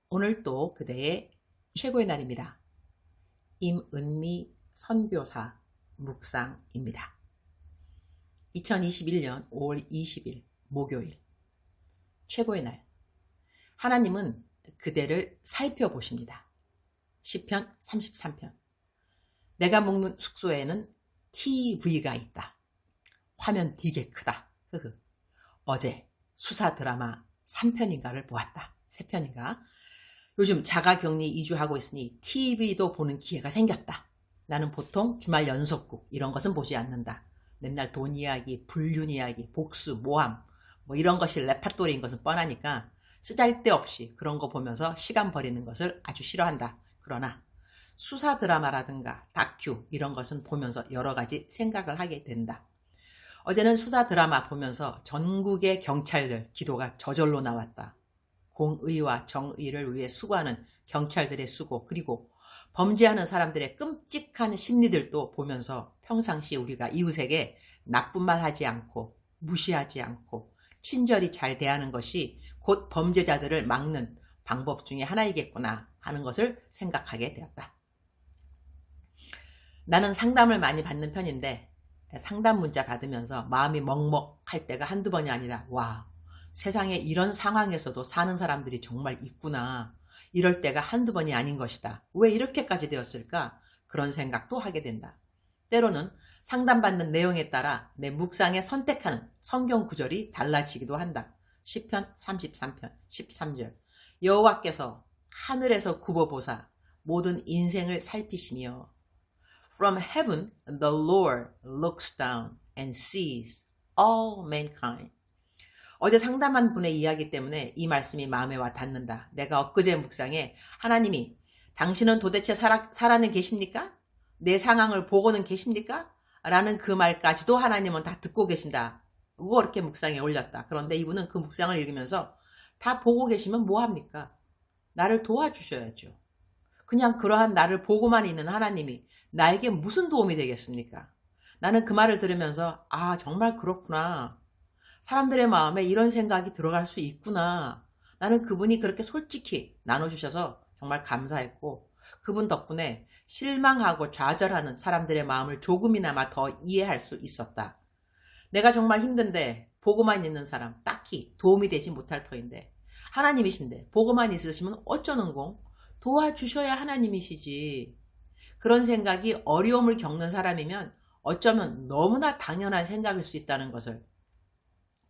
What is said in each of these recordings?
오늘 또 그대의 최고의 날입니다. 임은미 선교사 묵상입니다. 2021년 5월 20일 목요일 최고의 날. 하나님은 그대를 살펴보십니다. 시편 33편. 내가 묵는 숙소에는 TV가 있다. 화면 되게 크다. 어제 수사 드라마 3편인가를 보았다. 3편인가? 요즘 자가격리 2주 하고 있으니 TV도 보는 기회가 생겼다. 나는 보통 주말 연속극 이런 것은 보지 않는다. 맨날 돈 이야기, 불륜 이야기, 복수, 모함 뭐 이런 것이 레파토리인 것은 뻔하니까 쓰잘데없이 그런 거 보면서 시간 버리는 것을 아주 싫어한다. 그러나 수사 드라마라든가 다큐 이런 것은 보면서 여러 가지 생각을 하게 된다. 어제는 수사 드라마 보면서 전국의 경찰들 기도가 저절로 나왔다. 공의와 정의를 위해 수고하는 경찰들의 수고, 그리고 범죄하는 사람들의 끔찍한 심리들도 보면서 평상시 우리가 이웃에게 나쁜 말 하지 않고 무시하지 않고 친절히 잘 대하는 것이 곧 범죄자들을 막는 방법 중에 하나이겠구나 하는 것을 생각하게 되었다. 나는 상담을 많이 받는 편인데 상담 문자 받으면서 마음이 먹먹할 때가 한두 번이 아니라 와, 세상에 이런 상황에서도 사는 사람들이 정말 있구나. 이럴 때가 한두 번이 아닌 것이다. 왜 이렇게까지 되었을까? 그런 생각도 하게 된다. 때로는 상담받는 내용에 따라 내 묵상에 선택하는 성경 구절이 달라지기도 한다. 시편 33편 13절. 여호와께서 하늘에서 굽어보사 모든 인생을 살피시며 From heaven the Lord looks down and sees all mankind. 어제 상담한 분의 이야기 때문에 이 말씀이 마음에 와 닿는다. 내가 엊그제 묵상에 하나님이 당신은 도대체 살아는 계십니까? 내 상황을 보고는 계십니까? 라는 그 말까지도 하나님은 다 듣고 계신다. 그렇게 묵상에 올렸다. 그런데 이분은 그 묵상을 읽으면서 다 보고 계시면 뭐합니까? 나를 도와주셔야죠. 그냥 그러한 나를 보고만 있는 하나님이 나에게 무슨 도움이 되겠습니까? 나는 그 말을 들으면서 아, 정말 그렇구나. 사람들의 마음에 이런 생각이 들어갈 수 있구나. 나는 그분이 그렇게 솔직히 나눠주셔서 정말 감사했고 그분 덕분에 실망하고 좌절하는 사람들의 마음을 조금이나마 더 이해할 수 있었다. 내가 정말 힘든데 보고만 있는 사람 딱히 도움이 되지 못할 터인데 하나님이신데 보고만 있으시면 어쩌는 공? 도와주셔야 하나님이시지. 그런 생각이 어려움을 겪는 사람이면 어쩌면 너무나 당연한 생각일 수 있다는 것을.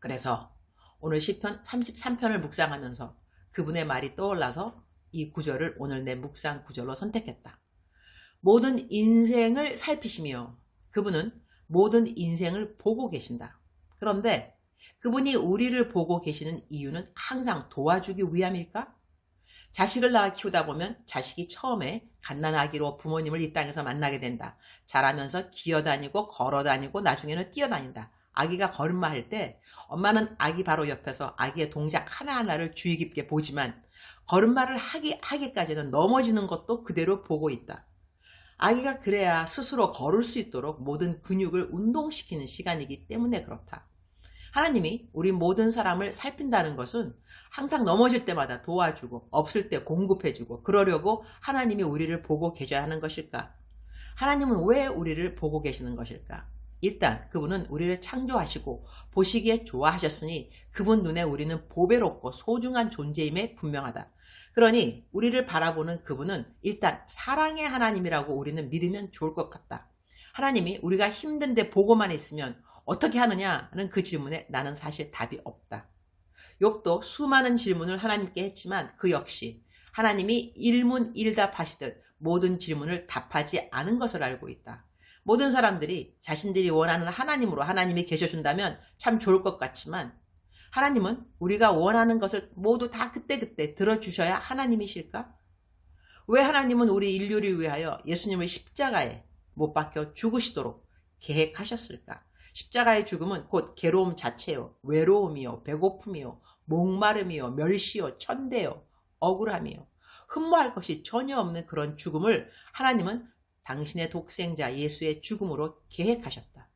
그래서 오늘 시편 33편을 묵상하면서 그분의 말이 떠올라서 이 구절을 오늘 내 묵상 구절로 선택했다. 모든 인생을 살피시며 그분은 모든 인생을 보고 계신다. 그런데 그분이 우리를 보고 계시는 이유는 항상 도와주기 위함일까? 자식을 낳아 키우다 보면 자식이 처음에 갓난아기로 부모님을 이 땅에서 만나게 된다. 자라면서 기어다니고 걸어다니고 나중에는 뛰어다닌다. 아기가 걸음마할 때 엄마는 아기 바로 옆에서 아기의 동작 하나하나를 주의 깊게 보지만 걸음마를 하기까지는 넘어지는 것도 그대로 보고 있다. 아기가 그래야 스스로 걸을 수 있도록 모든 근육을 운동시키는 시간이기 때문에 그렇다. 하나님이 우리 모든 사람을 살핀다는 것은 항상 넘어질 때마다 도와주고 없을 때 공급해주고 그러려고 하나님이 우리를 보고 계셔야 하는 것일까? 하나님은 왜 우리를 보고 계시는 것일까? 일단 그분은 우리를 창조하시고 보시기에 좋아하셨으니 그분 눈에 우리는 보배롭고 소중한 존재임에 분명하다. 그러니 우리를 바라보는 그분은 일단 사랑의 하나님이라고 우리는 믿으면 좋을 것 같다. 하나님이 우리가 힘든데 보고만 있으면 어떻게 하느냐는 그 질문에 나는 사실 답이 없다. 욥도 수많은 질문을 하나님께 했지만 그 역시 하나님이 일문일답하시듯 모든 질문을 답하지 않은 것을 알고 있다. 모든 사람들이 자신들이 원하는 하나님으로 하나님이 계셔준다면 참 좋을 것 같지만 하나님은 우리가 원하는 것을 모두 다 그때그때 들어주셔야 하나님이실까? 왜 하나님은 우리 인류를 위하여 예수님을 십자가에 못 박혀 죽으시도록 계획하셨을까? 십자가의 죽음은 곧 괴로움 자체요, 외로움이요, 배고픔이요, 목마름이요, 멸시요, 천대요, 억울함이요. 흠모할 것이 전혀 없는 그런 죽음을 하나님은 당신의 독생자 예수의 죽음으로 계획하셨다.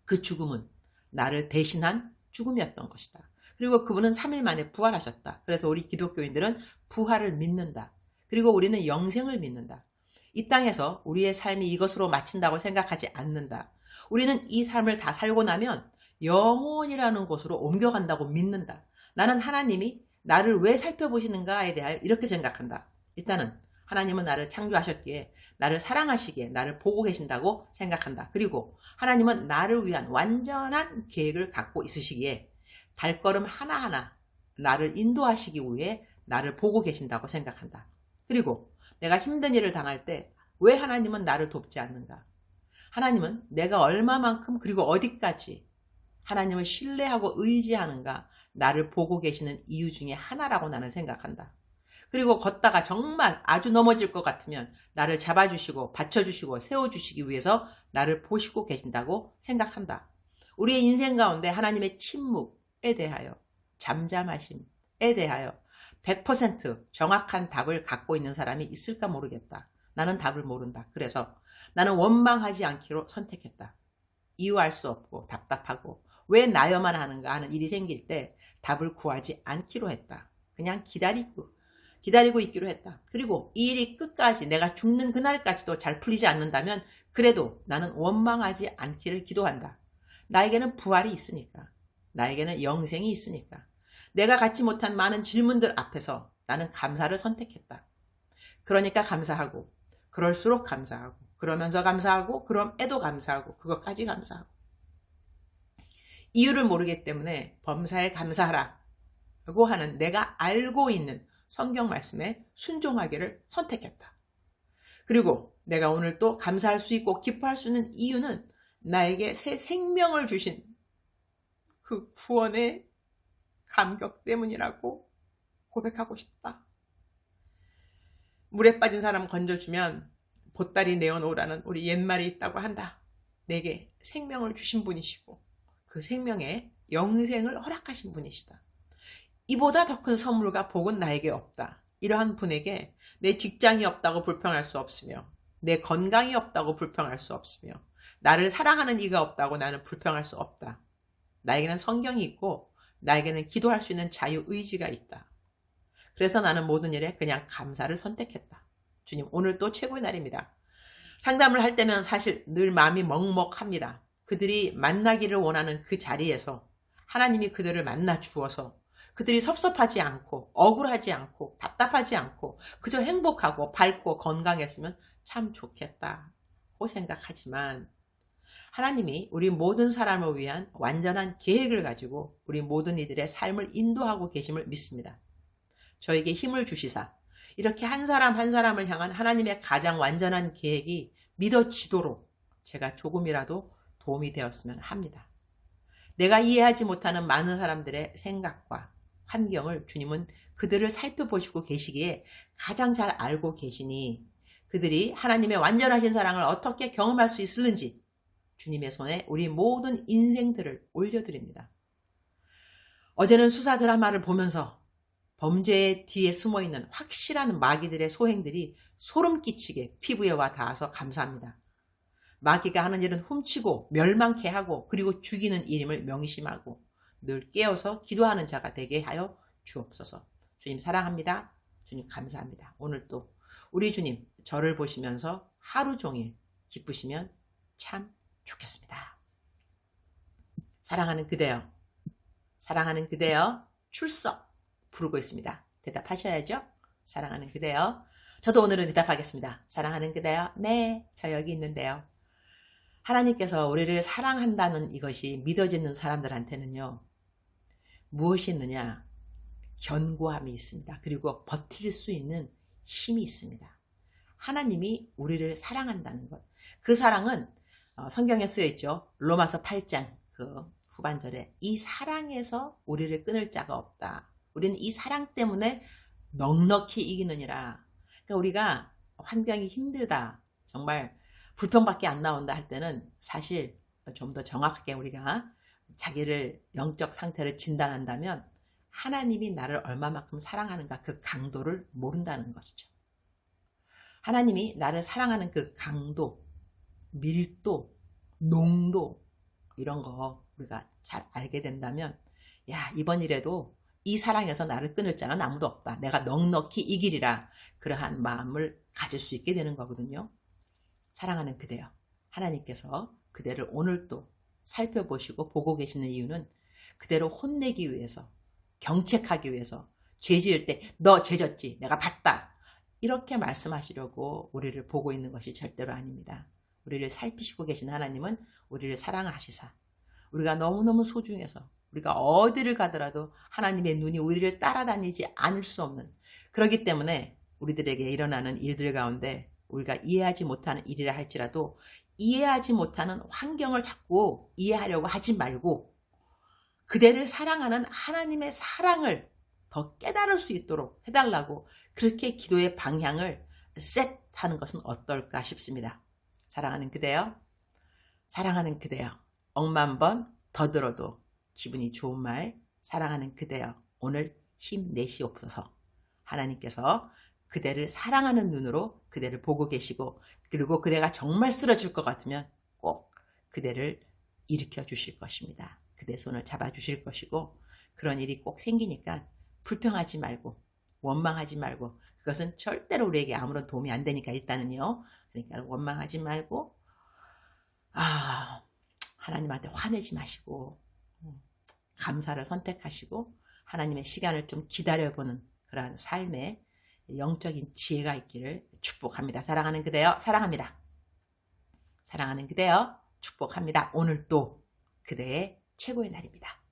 그 죽음은 나를 대신한 죽음이었던 것이다. 그리고 그분은 3일 만에 부활하셨다. 그래서 우리 기독교인들은 부활을 믿는다. 그리고 우리는 영생을 믿는다. 이 땅에서 우리의 삶이 이것으로 마친다고 생각하지 않는다. 우리는 이 삶을 다 살고 나면 영혼이라는 곳으로 옮겨간다고 믿는다. 나는 하나님이 나를 왜 살펴보시는가에 대하여 이렇게 생각한다. 일단은 하나님은 나를 창조하셨기에 나를 사랑하시기에 나를 보고 계신다고 생각한다. 그리고 하나님은 나를 위한 완전한 계획을 갖고 있으시기에 발걸음 하나하나 나를 인도하시기 위해 나를 보고 계신다고 생각한다. 그리고 내가 힘든 일을 당할 때 왜 하나님은 나를 돕지 않는가? 하나님은 내가 얼마만큼 그리고 어디까지 하나님을 신뢰하고 의지하는가 나를 보고 계시는 이유 중에 하나라고 나는 생각한다. 그리고 걷다가 정말 아주 넘어질 것 같으면 나를 잡아주시고 받쳐주시고 세워주시기 위해서 나를 보시고 계신다고 생각한다. 우리의 인생 가운데 하나님의 침묵에 대하여 잠잠하심에 대하여 100% 정확한 답을 갖고 있는 사람이 있을까 모르겠다. 나는 답을 모른다. 그래서 나는 원망하지 않기로 선택했다. 이유 알 수 없고 답답하고 왜 나여만 하는가 하는 일이 생길 때 답을 구하지 않기로 했다. 그냥 기다리고 있기로 했다. 그리고 이 일이 끝까지 내가 죽는 그날까지도 잘 풀리지 않는다면 그래도 나는 원망하지 않기를 기도한다. 나에게는 부활이 있으니까. 나에게는 영생이 있으니까. 내가 갖지 못한 많은 질문들 앞에서 나는 감사를 선택했다. 그러니까 감사하고 그럴수록 감사하고 그러면서 감사하고 그럼에도 감사하고 그것까지 감사하고 이유를 모르기 때문에 범사에 감사하라고 하는 내가 알고 있는 성경 말씀에 순종하기를 선택했다. 그리고 내가 오늘 또 감사할 수 있고 기뻐할 수 있는 이유는 나에게 새 생명을 주신 그 구원의 감격 때문이라고 고백하고 싶다. 물에 빠진 사람 건져주면 보따리 내어놓으라는 우리 옛말이 있다고 한다. 내게 생명을 주신 분이시고 그 생명에 영생을 허락하신 분이시다. 이보다 더 큰 선물과 복은 나에게 없다. 이러한 분에게 내 직장이 없다고 불평할 수 없으며 내 건강이 없다고 불평할 수 없으며 나를 사랑하는 이가 없다고 나는 불평할 수 없다. 나에게는 성경이 있고 나에게는 기도할 수 있는 자유의지가 있다. 그래서 나는 모든 일에 그냥 감사를 선택했다. 주님, 오늘 또 최고의 날입니다. 상담을 할 때면 사실 늘 마음이 먹먹합니다. 그들이 만나기를 원하는 그 자리에서 하나님이 그들을 만나 주어서 그들이 섭섭하지 않고 억울하지 않고 답답하지 않고 그저 행복하고 밝고 건강했으면 참 좋겠다고 생각하지만 하나님이 우리 모든 사람을 위한 완전한 계획을 가지고 우리 모든 이들의 삶을 인도하고 계심을 믿습니다. 저에게 힘을 주시사 이렇게 한 사람 한 사람을 향한 하나님의 가장 완전한 계획이 믿어지도록 제가 조금이라도 도움이 되었으면 합니다. 내가 이해하지 못하는 많은 사람들의 생각과 환경을 주님은 그들을 살펴보시고 계시기에 가장 잘 알고 계시니 그들이 하나님의 완전하신 사랑을 어떻게 경험할 수 있을는지 주님의 손에 우리 모든 인생들을 올려드립니다. 어제는 수사 드라마를 보면서 범죄의 뒤에 숨어있는 확실한 마귀들의 소행들이 소름 끼치게 피부에 와 닿아서 감사합니다. 마귀가 하는 일은 훔치고 멸망케 하고 그리고 죽이는 일임을 명심하고 늘 깨어서 기도하는 자가 되게 하여 주옵소서. 주님 사랑합니다. 주님 감사합니다. 오늘 또 우리 주님 저를 보시면서 하루 종일 기쁘시면 참 좋겠습니다. 사랑하는 그대여, 사랑하는 그대여 출석 부르고 있습니다. 대답하셔야죠. 사랑하는 그대여. 저도 오늘은 대답하겠습니다. 사랑하는 그대여. 네, 저 여기 있는데요. 하나님께서 우리를 사랑한다는 이것이 믿어지는 사람들한테는요. 무엇이 있느냐? 견고함이 있습니다. 그리고 버틸 수 있는 힘이 있습니다. 하나님이 우리를 사랑한다는 것. 그 사랑은 성경에 쓰여 있죠. 로마서 8장 그 후반절에 이 사랑에서 우리를 끊을 자가 없다. 우리는 이 사랑 때문에 넉넉히 이기느니라. 그러니까 우리가 환경이 힘들다. 정말 불평밖에 안 나온다 할 때는 사실 좀 더 정확하게 우리가 자기를 영적 상태를 진단한다면 하나님이 나를 얼마만큼 사랑하는가 그 강도를 모른다는 것이죠. 하나님이 나를 사랑하는 그 강도, 밀도, 농도 이런 거 우리가 잘 알게 된다면 야, 이번 일에도 이 사랑에서 나를 끊을 자는 아무도 없다. 내가 넉넉히 이기리라. 그러한 마음을 가질 수 있게 되는 거거든요. 사랑하는 그대여, 하나님께서 그대를 오늘도 살펴보시고 보고 계시는 이유는 그대를 혼내기 위해서, 경책하기 위해서, 죄 지을 때 너 죄 졌지, 내가 봤다, 이렇게 말씀하시려고 우리를 보고 있는 것이 절대로 아닙니다. 우리를 살피시고 계신 하나님은 우리를 사랑하시사, 우리가 너무너무 소중해서 우리가 어디를 가더라도 하나님의 눈이 우리를 따라다니지 않을 수 없는, 그렇기 때문에 우리들에게 일어나는 일들 가운데 우리가 이해하지 못하는 일이라 할지라도 이해하지 못하는 환경을 자꾸 이해하려고 하지 말고 그대를 사랑하는 하나님의 사랑을 더 깨달을 수 있도록 해달라고 그렇게 기도의 방향을 셋하는 것은 어떨까 싶습니다. 사랑하는 그대여, 사랑하는 그대여, 억만 번 더 들어도 기분이 좋은 말, 사랑하는 그대여, 오늘 힘내시옵소서. 하나님께서 그대를 사랑하는 눈으로 그대를 보고 계시고, 그리고 그대가 정말 쓰러질 것 같으면 꼭 그대를 일으켜 주실 것입니다. 그대 손을 잡아 주실 것이고, 그런 일이 꼭 생기니까 불평하지 말고 원망하지 말고, 그것은 절대로 우리에게 아무런 도움이 안 되니까 일단은요. 그러니까 원망하지 말고 하나님한테 화내지 마시고 감사를 선택하시고 하나님의 시간을 좀 기다려보는 그러한 삶의 영적인 지혜가 있기를 축복합니다. 사랑하는 그대여, 사랑합니다. 사랑하는 그대여, 축복합니다. 오늘 또 그대의 최고의 날입니다.